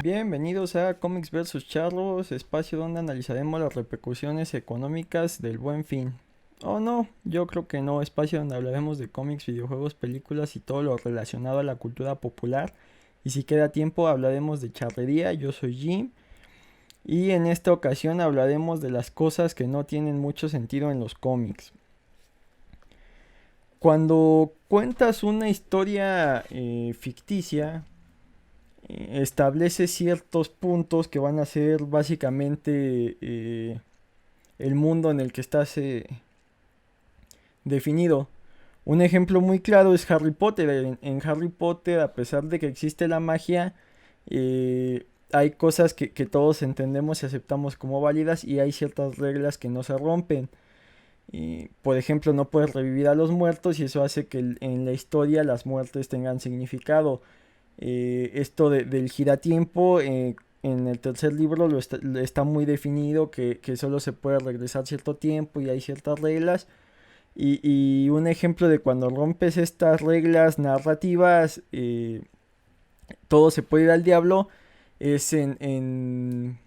Bienvenidos a Comics vs Charlos, espacio donde analizaremos las repercusiones económicas del Buen Fin. O no, yo creo que no, espacio donde hablaremos de cómics, videojuegos, películas y todo lo relacionado a la cultura popular. Y si queda tiempo hablaremos de charrería, yo soy Jim. Y en esta ocasión hablaremos de las cosas que no tienen mucho sentido en los cómics. Cuando cuentas una historia ficticia, establece ciertos puntos que van a ser básicamente el mundo en el que estás definido. Un ejemplo muy claro es Harry Potter. En Harry Potter, a pesar de que existe la magia, hay cosas que todos entendemos y aceptamos como válidas y hay ciertas reglas que no se rompen. Por ejemplo, no puedes revivir a los muertos y eso hace que en la historia las muertes tengan significado. Esto del giratiempo, en el tercer libro está muy definido que solo se puede regresar cierto tiempo y hay ciertas reglas. Y un ejemplo de cuando rompes estas reglas narrativas, todo se puede ir al diablo, es en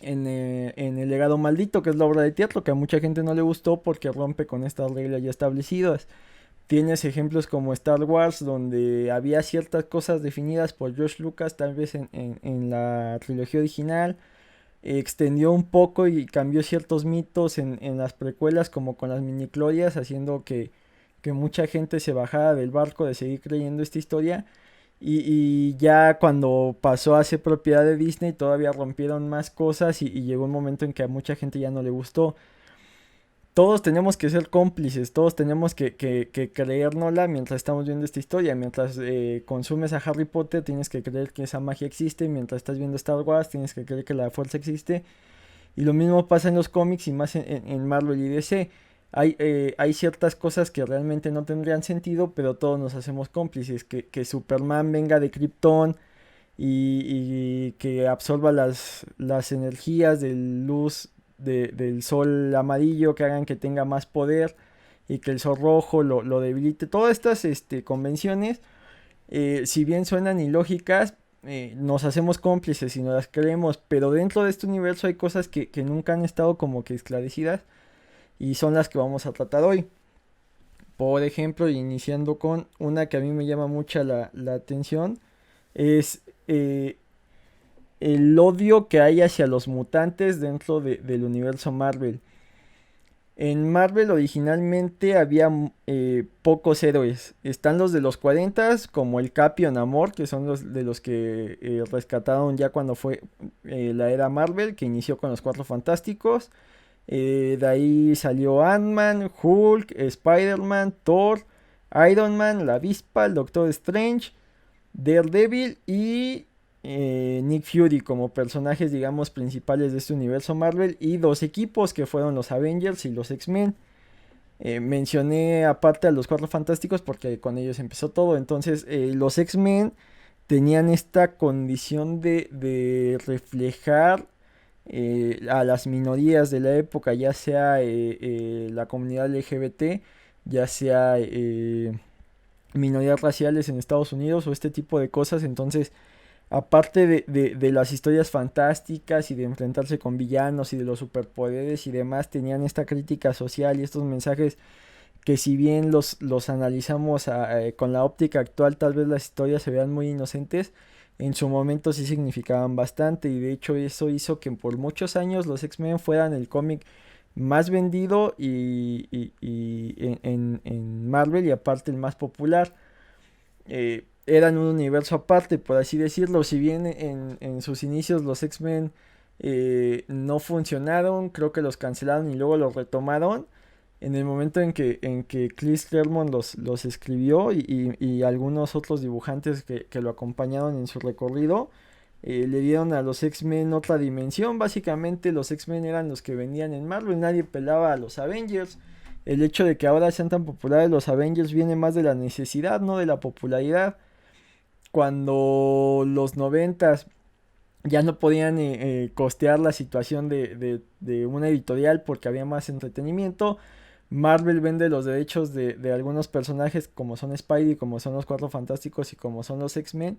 El legado maldito, que es la obra de teatro, que a mucha gente no le gustó porque rompe con estas reglas ya establecidas. Tienes ejemplos como Star Wars, donde había ciertas cosas definidas por George Lucas, tal vez en la trilogía original. Extendió un poco y cambió ciertos mitos en las precuelas, como con las miniclorias, haciendo que mucha gente se bajara del barco de seguir creyendo esta historia. Y ya cuando pasó a ser propiedad de Disney, todavía rompieron más cosas y llegó un momento en que a mucha gente ya no le gustó. Todos tenemos que ser cómplices, todos tenemos que creérnosla mientras estamos viendo esta historia. Mientras consumes a Harry Potter, tienes que creer que esa magia existe. Mientras estás viendo Star Wars, tienes que creer que la fuerza existe. Y lo mismo pasa en los cómics y más en Marvel y DC. Hay ciertas cosas que realmente no tendrían sentido, pero todos nos hacemos cómplices. Que Superman venga de Krypton y que absorba las energías de luz del sol amarillo que hagan que tenga más poder y que el sol rojo lo debilite. Todas estas convenciones, si bien suenan ilógicas, nos hacemos cómplices y nos las creemos, pero dentro de este universo hay cosas que nunca han estado como que esclarecidas y son las que vamos a tratar hoy. Por ejemplo, iniciando con una que a mí me llama mucha la atención, es el odio que hay hacia los mutantes dentro del universo Marvel. En Marvel originalmente había pocos héroes. Están los de los 40 como el Capi o Namor, que son los de los que rescataron ya cuando fue la era Marvel, que inició con los Cuatro Fantásticos. De ahí salió Ant-Man, Hulk, Spider-Man, Thor, Iron Man, la Avispa, el Doctor Strange, Daredevil y Nick Fury como personajes, digamos, principales de este universo Marvel. Y dos equipos que fueron los Avengers y los X-Men. Mencioné aparte a los Cuatro Fantásticos porque con ellos empezó todo. Entonces, los X-Men tenían esta condición de reflejar a las minorías de la época, ya sea la comunidad LGBT, ya sea minorías raciales en Estados Unidos o este tipo de cosas. Entonces, aparte de las historias fantásticas y de enfrentarse con villanos y de los superpoderes y demás, tenían esta crítica social y estos mensajes que, si bien los analizamos con la óptica actual, tal vez las historias se vean muy inocentes. En su momento sí significaban bastante y de hecho eso hizo que por muchos años los X-Men fueran el cómic más vendido y en Marvel, y aparte el más popular. Eran un universo aparte, por así decirlo. Si bien en sus inicios los X-Men no funcionaron, creo que los cancelaron y luego los retomaron. En el momento en que Chris Claremont los escribió y algunos otros dibujantes que lo acompañaron en su recorrido, le dieron a los X-Men otra dimensión. Básicamente los X-Men eran los que venían en Marvel, nadie pelaba a los Avengers. El hecho de que ahora sean tan populares los Avengers viene más de la necesidad, no de la popularidad. Cuando los noventas ya no podían costear la situación de una editorial porque había más entretenimiento, Marvel vende los derechos de algunos personajes como son Spidey, como son los Cuatro Fantásticos y como son los X-Men,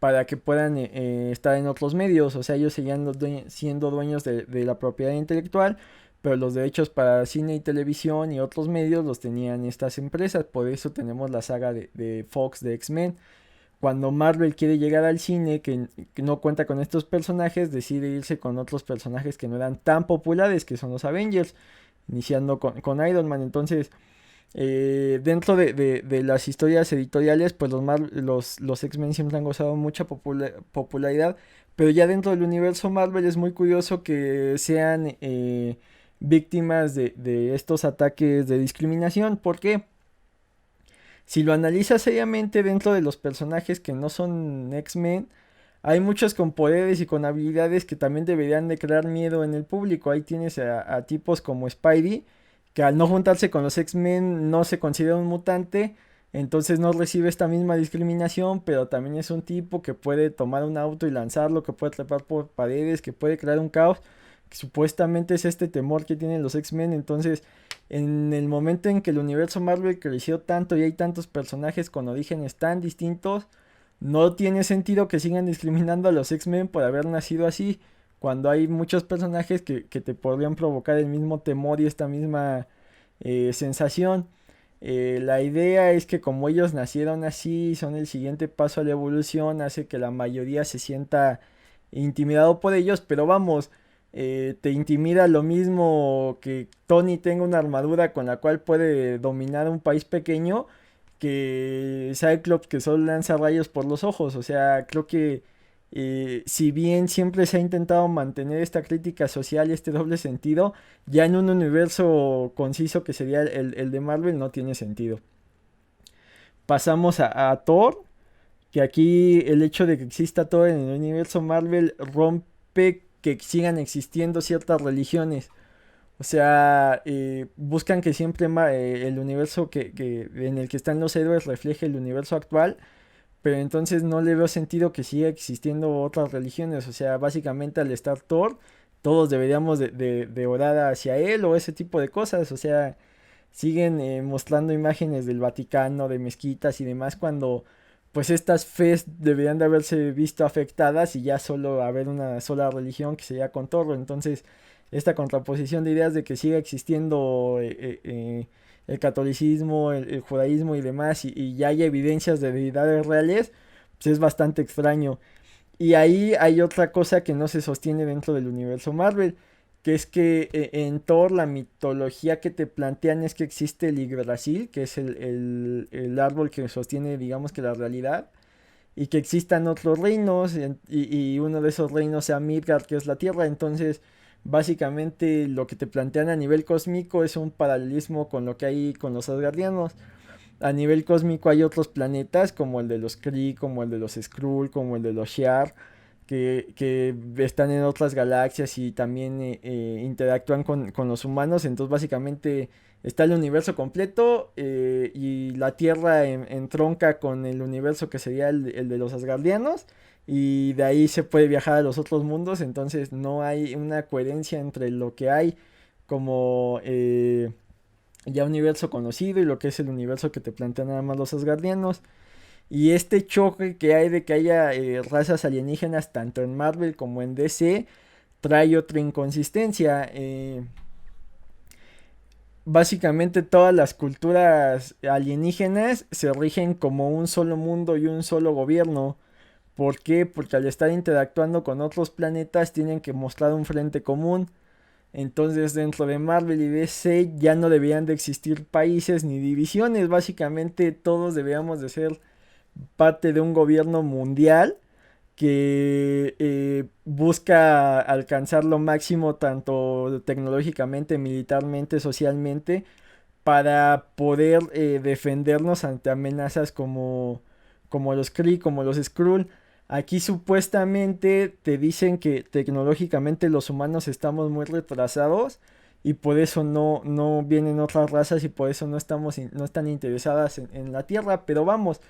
para que puedan estar en otros medios. O sea, ellos seguían siendo dueños de la propiedad intelectual, pero los derechos para cine y televisión y otros medios los tenían estas empresas. Por eso tenemos la saga de Fox de X-Men. Cuando Marvel quiere llegar al cine, que no cuenta con estos personajes, decide irse con otros personajes que no eran tan populares, que son los Avengers, iniciando con Iron Man. Entonces, dentro de las historias editoriales, pues los X-Men siempre han gozado mucha popularidad, pero ya dentro del universo Marvel es muy curioso que sean víctimas de estos ataques de discriminación. ¿Por qué? Si lo analizas seriamente dentro de los personajes que no son X-Men, hay muchos con poderes y con habilidades que también deberían de crear miedo en el público. Ahí tienes a tipos como Spidey, que al no juntarse con los X-Men no se considera un mutante, entonces no recibe esta misma discriminación, pero también es un tipo que puede tomar un auto y lanzarlo, que puede trepar por paredes, que puede crear un caos, que supuestamente es este temor que tienen los X-Men. Entonces, en el momento en que el universo Marvel creció tanto y hay tantos personajes con orígenes tan distintos, no tiene sentido que sigan discriminando a los X-Men por haber nacido así, cuando hay muchos personajes que te podrían provocar el mismo temor y esta misma sensación. La idea es que como ellos nacieron así, son el siguiente paso a la evolución, hace que la mayoría se sienta intimidado por ellos, pero vamos, te intimida lo mismo que Tony tenga una armadura con la cual puede dominar un país pequeño, que Cyclops que solo lanza rayos por los ojos. O sea, creo que si bien siempre se ha intentado mantener esta crítica social y este doble sentido, ya en un universo conciso que sería el de Marvel no tiene sentido. Pasamos a Thor, que aquí el hecho de que exista Thor en el universo Marvel rompe que sigan existiendo ciertas religiones. O sea, buscan que siempre el universo en el que están los héroes refleje el universo actual, pero entonces no le veo sentido que siga existiendo otras religiones. O sea, básicamente al estar Thor, todos deberíamos de orar hacia él o ese tipo de cosas. O sea, siguen mostrando imágenes del Vaticano, de mezquitas y demás, cuando pues estas fes deberían de haberse visto afectadas y ya solo haber una sola religión que sería con Thor. Entonces, esta contraposición de ideas de que siga existiendo el catolicismo, el judaísmo y demás, y ya hay evidencias de deidades reales, pues es bastante extraño. Y ahí hay otra cosa que no se sostiene dentro del universo Marvel, que es que en Thor la mitología que te plantean es que existe el Yggdrasil, que es el árbol que sostiene, digamos, que la realidad, y que existan otros reinos, y uno de esos reinos sea Midgard, que es la Tierra. Entonces, básicamente lo que te plantean a nivel cósmico es un paralelismo con lo que hay con los Asgardianos. A nivel cósmico hay otros planetas como el de los Kree, como el de los Skrull, como el de los Shi'ar, que están en otras galaxias y también interactúan con los humanos. Entonces básicamente está el universo completo, y la Tierra entronca con el universo que sería el de los Asgardianos. Y de ahí se puede viajar a los otros mundos. Entonces no hay una coherencia entre lo que hay como ya universo conocido y lo que es el universo que te plantean nada más los Asgardianos. Y este choque que hay de que haya razas alienígenas tanto en Marvel como en DC trae otra inconsistencia. Básicamente todas las culturas alienígenas se rigen como un solo mundo y un solo gobierno. ¿Por qué? Porque al estar interactuando con otros planetas tienen que mostrar un frente común. Entonces dentro de Marvel y DC ya no deberían de existir países ni divisiones. Básicamente todos deberíamos de ser parte de un gobierno mundial que busca alcanzar lo máximo tanto tecnológicamente, militarmente, socialmente, para poder defendernos ante amenazas como los Kree, como los Skrull. Aquí supuestamente te dicen que tecnológicamente los humanos estamos muy retrasados y por eso no vienen otras razas y por eso no están interesadas en la Tierra. Pero vamos,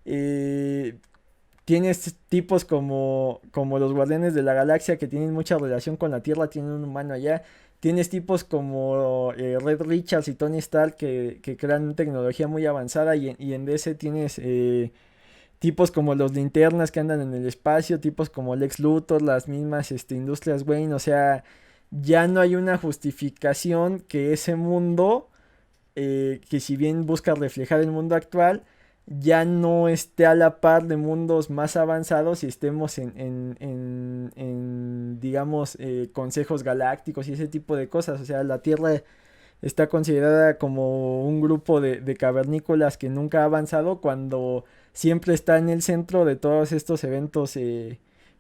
eh, tienes tipos como los Guardianes de la Galaxia que tienen mucha relación con la Tierra, tienen un humano allá. Tienes tipos como Red Richards y Tony Stark que crean tecnología muy avanzada, y en DC tienes tipos como los linternas que andan en el espacio, tipos como Lex Luthor, las mismas industrias Wayne, o sea, ya no hay una justificación que ese mundo, que si bien busca reflejar el mundo actual, ya no esté a la par de mundos más avanzados y estemos digamos, consejos galácticos y ese tipo de cosas. O sea, la Tierra está considerada como un grupo de cavernícolas que nunca ha avanzado cuando siempre está en el centro de todos estos eventos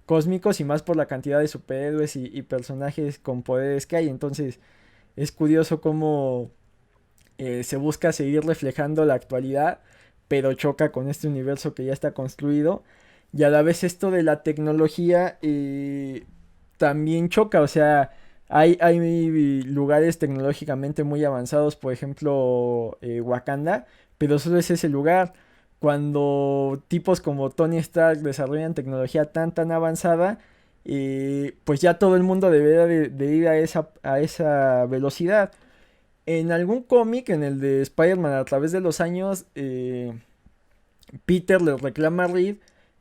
cósmicos y más por la cantidad de superhéroes y personajes con poderes que hay. Entonces es curioso cómo se busca seguir reflejando la actualidad, pero choca con este universo que ya está construido. Y a la vez esto de la tecnología también choca, o sea, hay lugares tecnológicamente muy avanzados, por ejemplo, Wakanda, pero solo es ese lugar. Cuando tipos como Tony Stark desarrollan tecnología tan avanzada, pues ya todo el mundo debería de ir a esa velocidad. En algún cómic, en el de Spider-Man a través de los años, Peter le reclama a Reed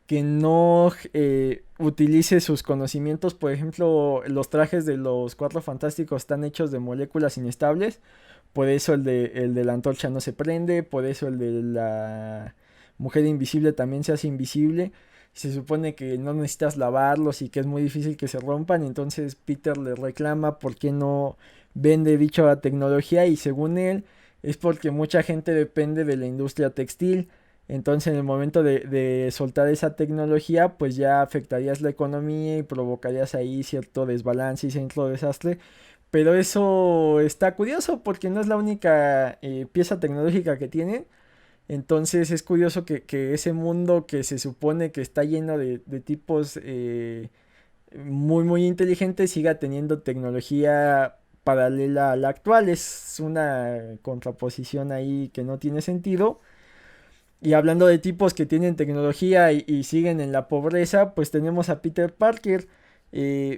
que no utilice sus conocimientos. Por ejemplo, los trajes de los Cuatro Fantásticos están hechos de moléculas inestables. Por eso el de la antorcha no se prende. Por eso el de la mujer invisible también se hace invisible. Se supone que no necesitas lavarlos y que es muy difícil que se rompan. Entonces Peter le reclama por qué no vende dicha tecnología. Y según él, es porque mucha gente depende de la industria textil. Entonces en el momento de soltar esa tecnología, pues ya afectarías la economía y provocarías ahí cierto desbalance y cierto desastre. Pero eso está curioso porque no es la única pieza tecnológica que tienen. Entonces es curioso que ese mundo que se supone que está lleno de tipos muy inteligentes siga teniendo tecnología paralela a la actual. Es una contraposición ahí que no tiene sentido. Y hablando de tipos que tienen tecnología y siguen en la pobreza, pues tenemos a Peter Parker.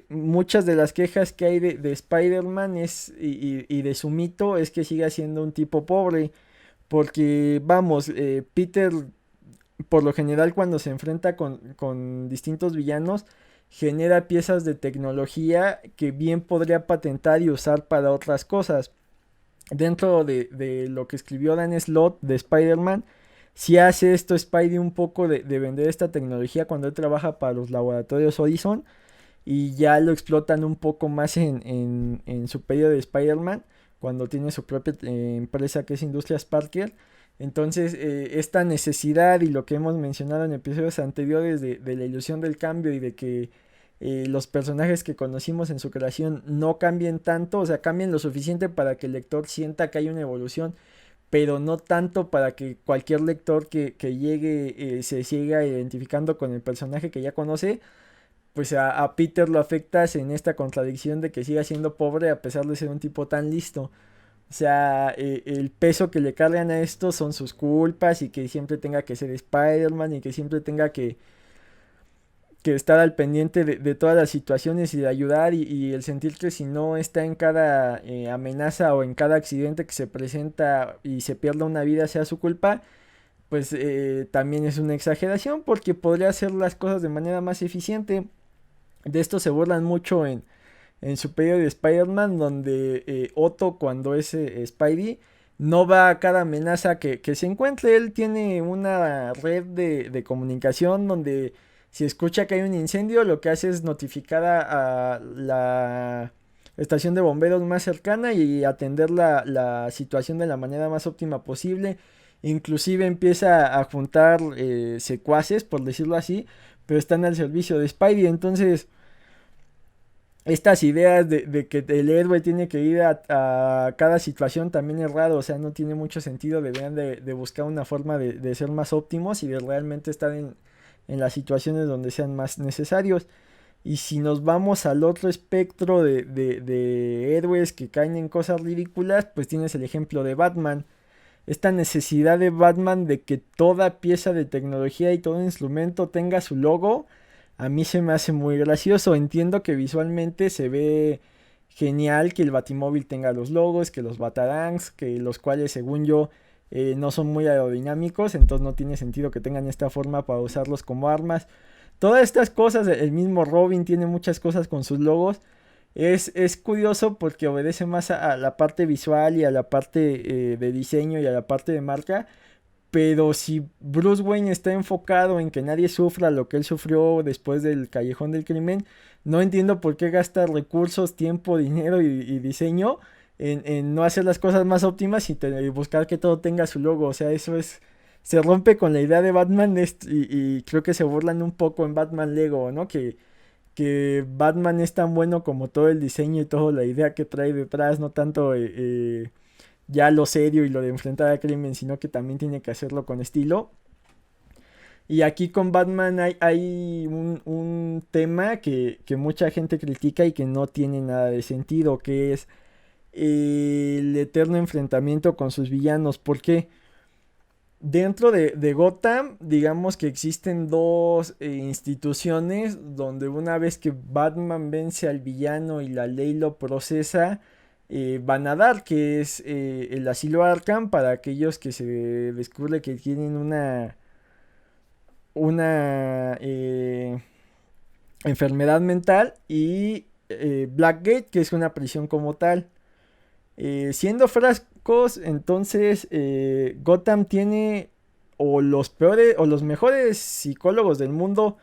Muchas de las quejas que hay de Spider-Man y de su mito es que siga siendo un tipo pobre. Porque, vamos, Peter, por lo general, cuando se enfrenta con distintos villanos, genera piezas de tecnología que bien podría patentar y usar para otras cosas. Dentro de lo que escribió Dan Slott de Spider-Man, si hace esto Spidey un poco de vender esta tecnología cuando él trabaja para los laboratorios Horizon y ya lo explotan un poco más en su periodo de Spider-Man cuando tiene su propia empresa que es Industrias Parker. Entonces esta necesidad y lo que hemos mencionado en episodios anteriores de la ilusión del cambio y de que los personajes que conocimos en su creación no cambien tanto, o sea, cambien lo suficiente para que el lector sienta que hay una evolución, pero no tanto para que cualquier lector que llegue se siga identificando con el personaje que ya conoce. Pues a Peter lo afectas en esta contradicción de que siga siendo pobre a pesar de ser un tipo tan listo. O sea, el peso que le cargan a esto son sus culpas y que siempre tenga que ser Spider-Man y que siempre tenga que estar al pendiente de todas las situaciones y de ayudar y el sentir que si no está en cada amenaza o en cada accidente que se presenta y se pierda una vida sea su culpa, pues también es una exageración porque podría hacer las cosas de manera más eficiente. De esto se burlan mucho en su periodo de Spider-Man, donde Otto, cuando es Spidey, no va a cada amenaza que se encuentre. Él tiene una red de comunicación donde si escucha que hay un incendio, lo que hace es notificar a la estación de bomberos más cercana y atender la situación de la manera más óptima posible. Inclusive empieza a juntar secuaces, por decirlo así, pero están al servicio de Spidey. Entonces estas ideas de que el héroe tiene que ir a cada situación también es raro, o sea, no tiene mucho sentido, deberían de buscar una forma de ser más óptimos y de realmente estar en las situaciones donde sean más necesarios. Y si nos vamos al otro espectro de héroes que caen en cosas ridículas, pues tienes el ejemplo de Batman. Esta necesidad de Batman de que toda pieza de tecnología y todo instrumento tenga su logo, a mí se me hace muy gracioso. Entiendo que visualmente se ve genial que el Batimóvil tenga los logos, que los Batarangs, que los cuales según yo no son muy aerodinámicos, entonces no tiene sentido que tengan esta forma para usarlos como armas. Todas estas cosas, el mismo Robin tiene muchas cosas con sus logos. Es curioso porque obedece más a la parte visual y a la parte de diseño y a la parte de marca. Pero si Bruce Wayne está enfocado en que nadie sufra lo que él sufrió después del Callejón del Crimen, no entiendo por qué gasta recursos, tiempo, dinero y diseño en no hacer las cosas más óptimas y buscar que todo tenga su logo. O sea, eso es... Se rompe con la idea de Batman y creo que se burlan un poco en Batman Lego, ¿no? Que Batman es tan bueno como todo el diseño y toda la idea que trae detrás, no tanto ya lo serio y lo de enfrentar al crimen, sino que también tiene que hacerlo con estilo. Y aquí con Batman hay un tema que mucha gente critica y que no tiene nada de sentido, que es el eterno enfrentamiento con sus villanos. Porque dentro de Gotham, digamos que existen dos instituciones donde una vez que Batman vence al villano y la ley lo procesa, van a dar, que es el asilo Arkham para aquellos que se descubre que tienen una enfermedad mental y Blackgate, que es una prisión como tal. Siendo frascos, entonces Gotham tiene o los peores o los mejores psicólogos del mundo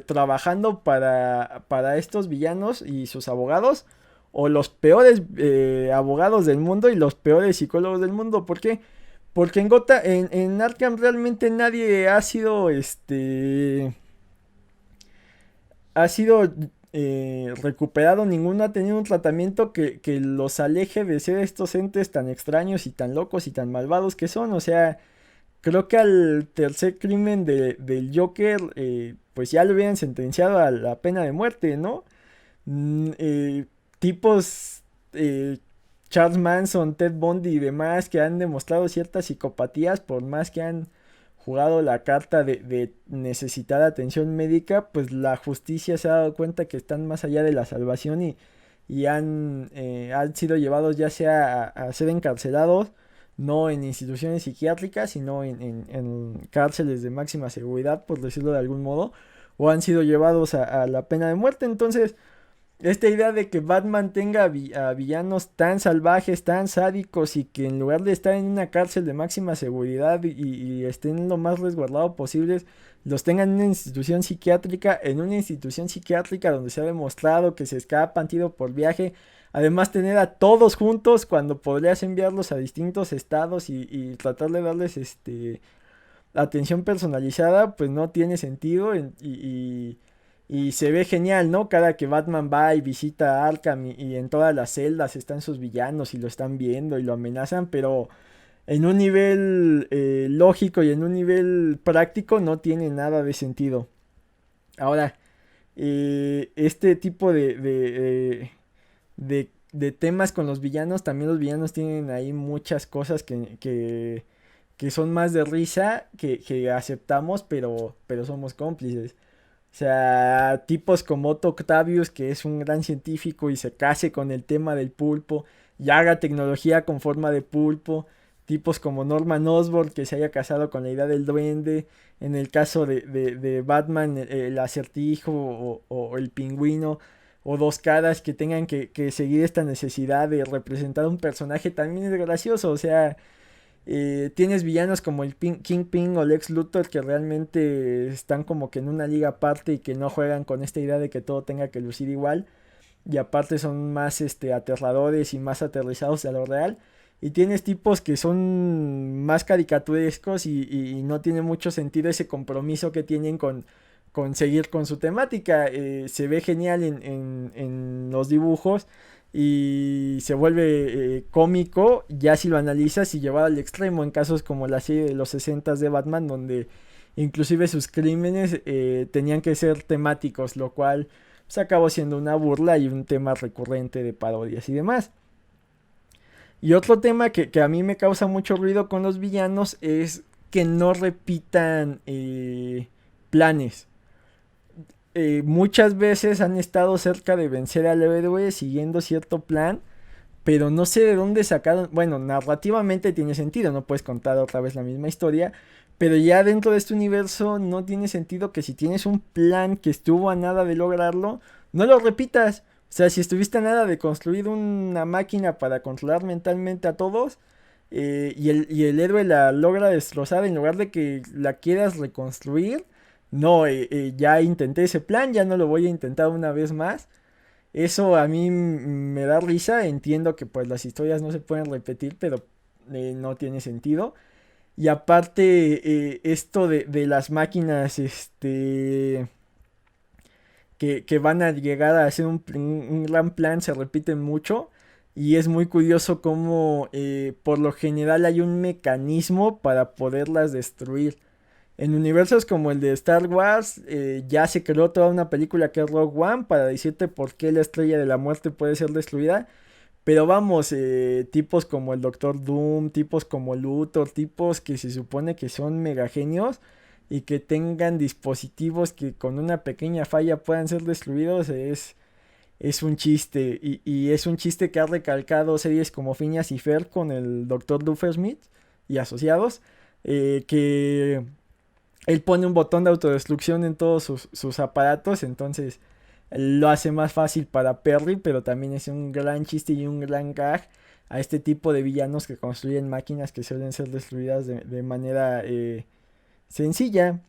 trabajando para estos villanos y sus abogados, o los peores abogados del mundo y los peores psicólogos del mundo. ¿Por qué? Porque en Arkham realmente nadie ha sido recuperado, ninguno ha tenido un tratamiento que los aleje de ser estos entes tan extraños y tan locos y tan malvados que son. O sea, creo que al tercer crimen del Joker, pues ya lo hubieran sentenciado a la pena de muerte, ¿no? Tipos eh, Charles Manson, Ted Bundy y demás que han demostrado ciertas psicopatías por más que han jugado la carta de necesitar atención médica, pues la justicia se ha dado cuenta que están más allá de la salvación y han sido llevados ya sea a ser encarcelados, no en instituciones psiquiátricas, sino en cárceles de máxima seguridad, por decirlo de algún modo, o han sido llevados a la pena de muerte. Entonces, esta idea de que Batman tenga a villanos tan salvajes, tan sádicos y que en lugar de estar en una cárcel de máxima seguridad y estén lo más resguardado posibles, los tengan en una institución psiquiátrica donde se ha demostrado que se escapan tiro por viaje. Además, tener a todos juntos cuando podrías enviarlos a distintos estados y tratar de darles atención personalizada, pues no tiene sentido y se ve genial, ¿no? Cada que Batman va y visita Arkham y en todas las celdas están sus villanos y lo están viendo y lo amenazan, pero en un nivel lógico y en un nivel práctico no tiene nada de sentido. Ahora, este tipo de temas con los villanos, también los villanos tienen ahí muchas cosas que son más de risa que aceptamos, pero somos cómplices. O sea, tipos como Otto Octavius, que es un gran científico y se case con el tema del pulpo y haga tecnología con forma de pulpo. Tipos como Norman Osborn, que se haya casado con la idea del duende. En el caso de Batman, el acertijo o el pingüino o dos caras que tengan que seguir esta necesidad de representar un personaje también es gracioso. O sea, tienes villanos como el Kingpin o Lex Luthor que realmente están como que en una liga aparte y que no juegan con esta idea de que todo tenga que lucir igual. Y aparte son más aterradores y más aterrizados a lo real. Y tienes tipos que son más caricaturescos y no tiene mucho sentido ese compromiso que tienen con seguir con su temática. Se ve genial en los dibujos y se vuelve cómico ya si lo analizas y llevado al extremo en casos como la serie de los 60 de Batman donde inclusive sus crímenes tenían que ser temáticos, lo cual se acabó siendo una burla y un tema recurrente de parodias y demás. Y otro tema que a mí me causa mucho ruido con los villanos es que no repitan planes. Muchas veces han estado cerca de vencer al héroe siguiendo cierto plan, pero no sé de dónde sacaron, bueno, narrativamente tiene sentido, no puedes contar otra vez la misma historia, pero ya dentro de este universo no tiene sentido que si tienes un plan que estuvo a nada de lograrlo, no lo repitas. O sea, si estuviste a nada de construir una máquina para controlar mentalmente a todos, y el héroe la logra destrozar en lugar de que la quieras reconstruir, no, ya intenté ese plan, ya no lo voy a intentar una vez más. Eso a mí me da risa, entiendo que pues las historias no se pueden repetir, pero no tiene sentido. Y aparte, esto de las máquinas, que van a llegar a hacer un gran plan, se repiten mucho. Y es muy curioso cómo por lo general hay un mecanismo para poderlas destruir. En universos como el de Star Wars, ya se creó toda una película que es Rogue One para decirte por qué la estrella de la muerte puede ser destruida. Pero vamos, tipos como el Doctor Doom, tipos como Luthor, tipos que se supone que son mega genios y que tengan dispositivos que con una pequeña falla puedan ser destruidos, es un chiste. Y es un chiste que ha recalcado series como Phineas y Ferb con el Doctor Doofenshmirtz y asociados, que él pone un botón de autodestrucción en todos sus aparatos, entonces lo hace más fácil para Perry, pero también es un gran chiste y un gran gag a este tipo de villanos que construyen máquinas que suelen ser destruidas de manera sencilla.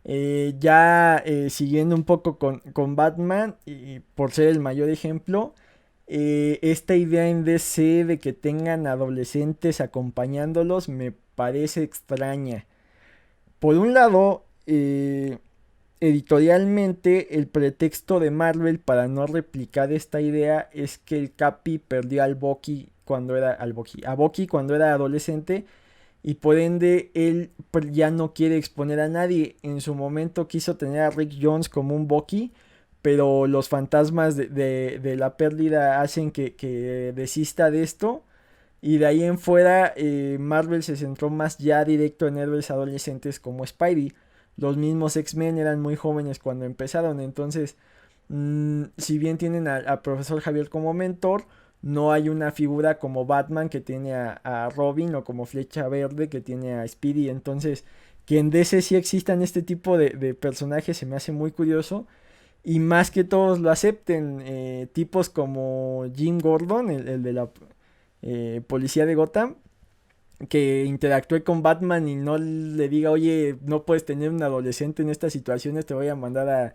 Ya siguiendo un poco con Batman, y por ser el mayor ejemplo, esta idea en DC de que tengan adolescentes acompañándolos me parece extraña. Por un lado, editorialmente, el pretexto de Marvel para no replicar esta idea es que el Capi perdió a Bucky cuando era adolescente y por ende él ya no quiere exponer a nadie. En su momento quiso tener a Rick Jones como un Bucky, pero los fantasmas de la pérdida hacen que desista de esto. Y de ahí en fuera, Marvel se centró más ya directo en héroes adolescentes como Spidey. Los mismos X-Men eran muy jóvenes cuando empezaron, entonces, si bien tienen al profesor Javier como mentor, no hay una figura como Batman que tiene a Robin o como Flecha Verde que tiene a Speedy. Entonces, que en DC sí existan este tipo de personajes se me hace muy curioso. Y más que todos lo acepten, tipos como Jim Gordon, el de la policía de Gotham, que interactúe con Batman y no le diga, oye, no puedes tener un adolescente en estas situaciones, te voy a mandar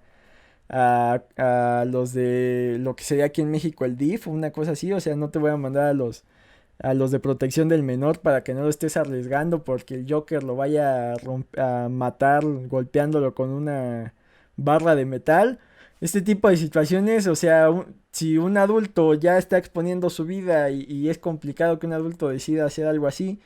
a los de lo que sería aquí en México el DIF, una cosa así, o sea, no te voy a mandar a los de protección del menor para que no lo estés arriesgando porque el Joker lo vaya a matar golpeándolo con una barra de metal. Este tipo de situaciones, o sea, si un adulto ya está exponiendo su vida y es complicado que un adulto decida hacer algo así,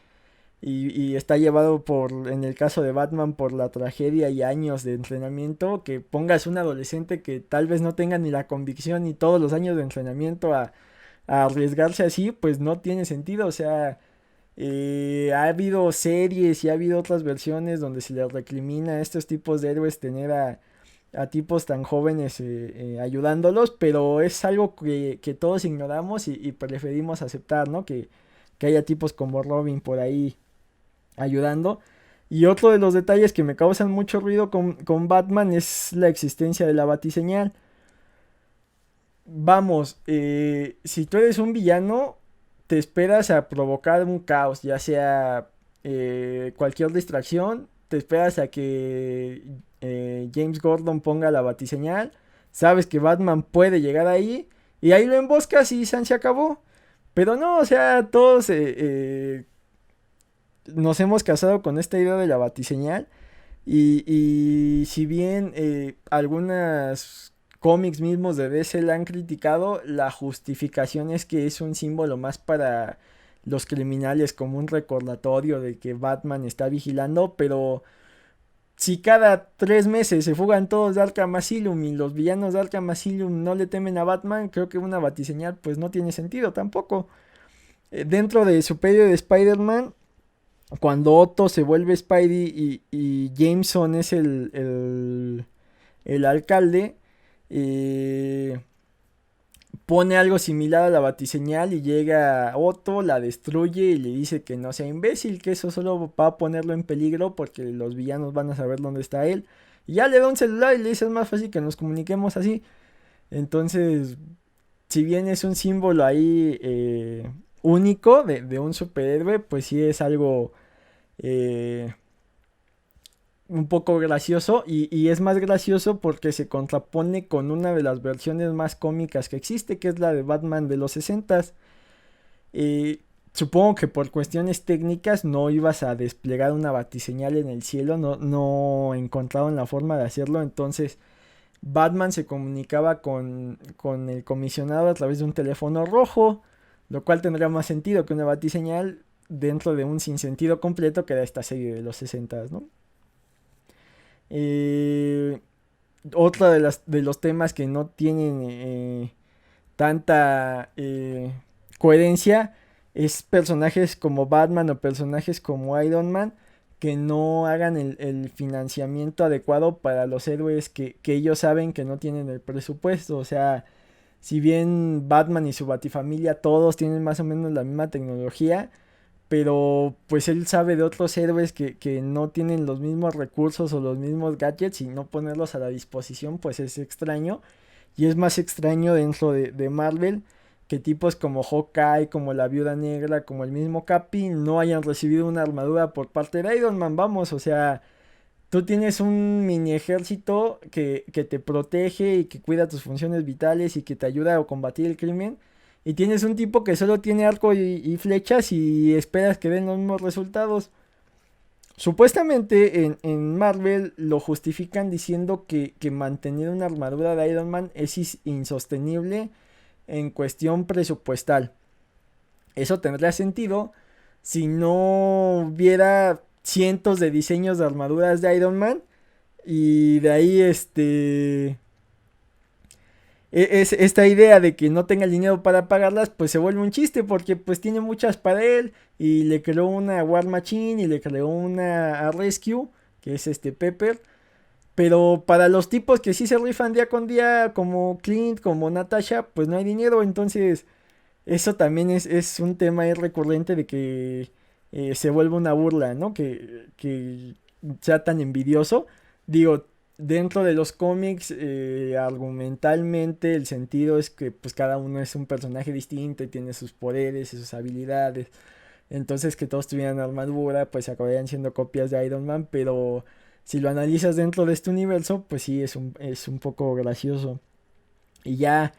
y está llevado en el caso de Batman, por la tragedia y años de entrenamiento, que pongas un adolescente que tal vez no tenga ni la convicción ni todos los años de entrenamiento a arriesgarse así, pues no tiene sentido. O sea, ha habido series y ha habido otras versiones donde se les recrimina a estos tipos de héroes tener a tipos tan jóvenes ayudándolos, pero es algo que todos ignoramos y preferimos aceptar, ¿no? Que haya tipos como Robin por ahí ayudando. Y otro de los detalles que me causan mucho ruido con Batman es la existencia de la batiseñal. Vamos, si tú eres un villano, te esperas a provocar un caos, ya sea cualquier distracción, te esperas a que James Gordon ponga la batiseñal, sabes que Batman puede llegar ahí, y ahí lo emboscas y se acabó. Pero no, o sea, todos nos hemos casado con esta idea de la batiseñal. Y si bien algunas cómics mismos de DC la han criticado, la justificación es que es un símbolo más para los criminales, como un recordatorio de que Batman está vigilando. Pero si cada 3 meses se fugan todos de Arkham Asylum y los villanos de Arkham Asylum no le temen a Batman, creo que una batiseñal pues no tiene sentido tampoco. Dentro de su periodo de Spider-Man, cuando Otto se vuelve Spidey y Jameson es el alcalde, eh, pone algo similar a la batiseñal y llega Otto, la destruye y le dice que no sea imbécil, que eso solo va a ponerlo en peligro porque los villanos van a saber dónde está él. Y ya le da un celular y le dice es más fácil que nos comuniquemos así. Entonces, si bien es un símbolo ahí único de un superhéroe, pues sí es algo eh, un poco gracioso y es más gracioso porque se contrapone con una de las versiones más cómicas que existe, que es la de Batman de los 60. Eh, Supongo que por cuestiones técnicas no ibas a desplegar una batiseñal en el cielo, no encontraron la forma de hacerlo, entonces Batman se comunicaba con el comisionado a través de un teléfono rojo, lo cual tendría más sentido que una batiseñal dentro de un sinsentido completo que era esta serie de los 60, ¿no? Eh, Otra de los temas que no tienen tanta coherencia es personajes como Batman o personajes como Iron Man que no hagan el financiamiento adecuado para los héroes que ellos saben que no tienen el presupuesto. O sea, si bien Batman y su Batifamilia todos tienen más o menos la misma tecnología, pero pues él sabe de otros héroes que no tienen los mismos recursos o los mismos gadgets y no ponerlos a la disposición pues es extraño. Y es más extraño dentro de Marvel que tipos como Hawkeye, como la Viuda Negra, como el mismo Capi no hayan recibido una armadura por parte de Iron Man. Vamos, o sea, tú tienes un mini ejército que te protege y que cuida tus funciones vitales y que te ayuda a combatir el crimen. Y tienes un tipo que solo tiene arco y flechas y esperas que den los mismos resultados. Supuestamente en Marvel lo justifican diciendo que mantener una armadura de Iron Man es insostenible en cuestión presupuestal. Eso tendría sentido si no hubiera cientos de diseños de armaduras de Iron Man y de ahí es esta idea de que no tenga el dinero para pagarlas, pues se vuelve un chiste porque pues tiene muchas para él y le creó una War Machine y le creó una Rescue, que es Pepper, pero para los tipos que sí se rifan día con día, como Clint, como Natasha, pues no hay dinero, entonces eso también es un tema ahí recurrente de que se vuelve una burla, ¿no? Que sea tan envidioso. Digo, dentro de los cómics, argumentalmente, el sentido es que pues cada uno es un personaje distinto y tiene sus poderes y sus habilidades. Entonces que todos tuvieran armadura, pues acabarían siendo copias de Iron Man, pero si lo analizas dentro de este universo, pues sí, es un poco gracioso. Y ya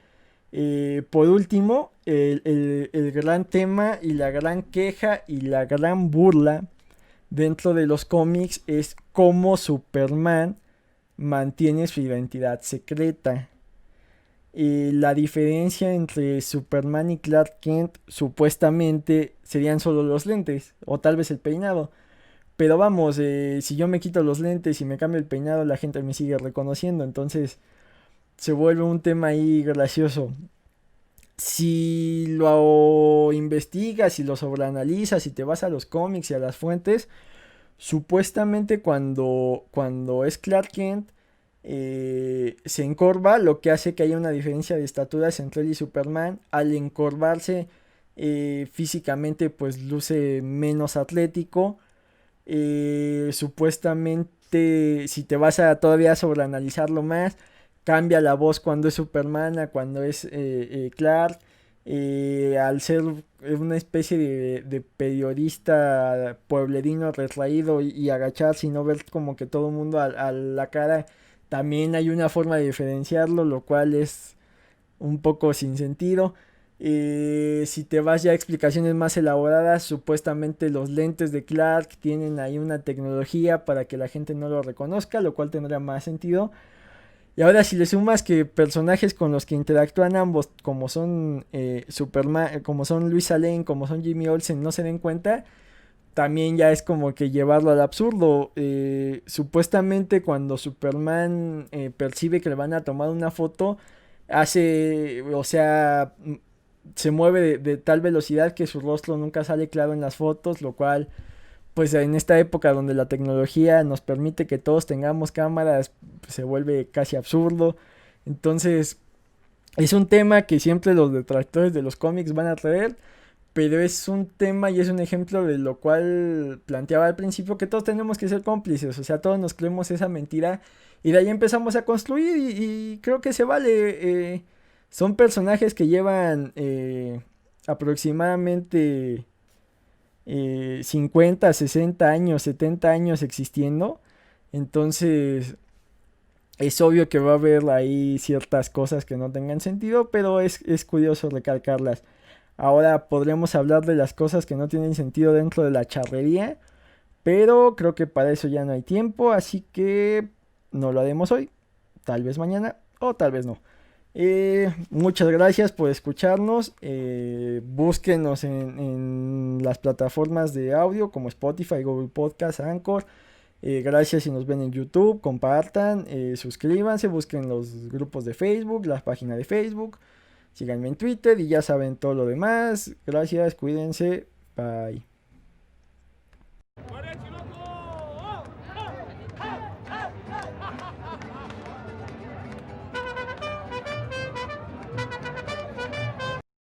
por último, el gran tema y la gran queja y la gran burla dentro de los cómics es cómo Superman mantiene su identidad secreta. La diferencia entre Superman y Clark Kent supuestamente serían solo los lentes o tal vez el peinado. Pero vamos, si yo me quito los lentes y me cambio el peinado, la gente me sigue reconociendo. Entonces se vuelve un tema ahí gracioso. Si lo investigas y lo sobreanalizas y te vas a los cómics y a las fuentes, supuestamente cuando es Clark Kent se encorva, lo que hace que haya una diferencia de estaturas entre él y Superman. Al encorvarse físicamente pues luce menos atlético. Supuestamente si te vas a todavía sobreanalizarlo más, cambia la voz cuando es Superman a cuando es Clark. Al ser una especie de periodista pueblerino retraído y agacharse y no ver como que todo el mundo a la cara, también hay una forma de diferenciarlo, lo cual es un poco sin sentido. Si te vas ya a explicaciones más elaboradas, supuestamente los lentes de Clark tienen ahí una tecnología para que la gente no lo reconozca, lo cual tendría más sentido. Y ahora si le sumas que personajes con los que interactúan ambos, como son Superman, como son Luisa Lane, como son Jimmy Olsen, no se den cuenta, también ya es como que llevarlo al absurdo. Supuestamente cuando Superman percibe que le van a tomar una foto, hace, o sea, se mueve de tal velocidad que su rostro nunca sale claro en las fotos, lo cual pues en esta época donde la tecnología nos permite que todos tengamos cámaras, pues, se vuelve casi absurdo. Entonces, Es un tema que siempre los detractores de los cómics van a traer, pero es un tema y es un ejemplo de lo cual planteaba al principio que todos tenemos que ser cómplices, o sea, todos nos creemos esa mentira y de ahí empezamos a construir y creo que se vale. Son personajes que llevan aproximadamente 50, 60 años, 70 años existiendo, entonces es obvio que va a haber ahí ciertas cosas que no tengan sentido, pero es curioso recalcarlas. Ahora podremos hablar de las cosas que no tienen sentido dentro de la charrería, pero creo que para eso ya no hay tiempo, así que no lo haremos hoy, tal vez mañana o tal vez no. Muchas gracias por escucharnos. Búsquenos en las plataformas de audio como Spotify, Google Podcast, Anchor. Gracias si nos ven en YouTube, compartan, suscríbanse, busquen los grupos de Facebook, la página de Facebook, síganme en Twitter y ya saben todo lo demás. Gracias, cuídense, bye.